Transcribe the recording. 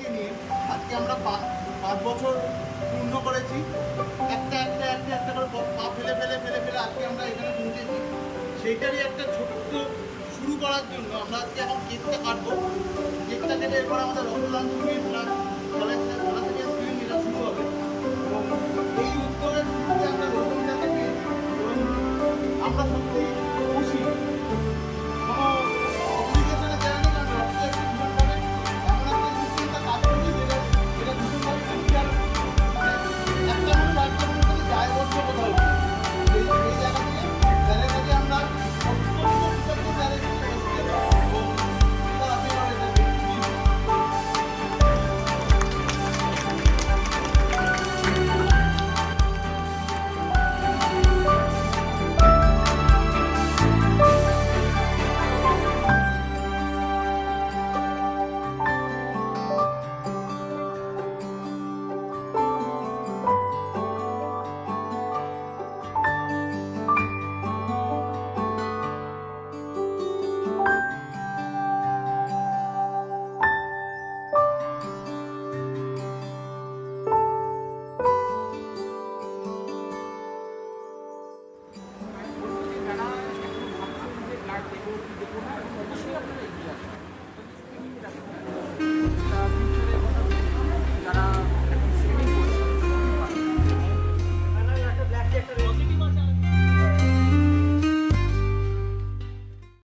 সবাইকে নিয়ে আজকে আমরা 5 বছর পূর্ণ করেছি। একটা একটা একটা একটা করে পা ফেলে ফেলে ফেলে ফেলে আজকে আমরা এখানে পৌঁছেছি। সেইটারই একটা ছোট্ট শুরু করার জন্য আমরা আজকে এখন কেকটা কাটবো। কেকটা কেটে এরপর আমাদের রক্তদান শিবির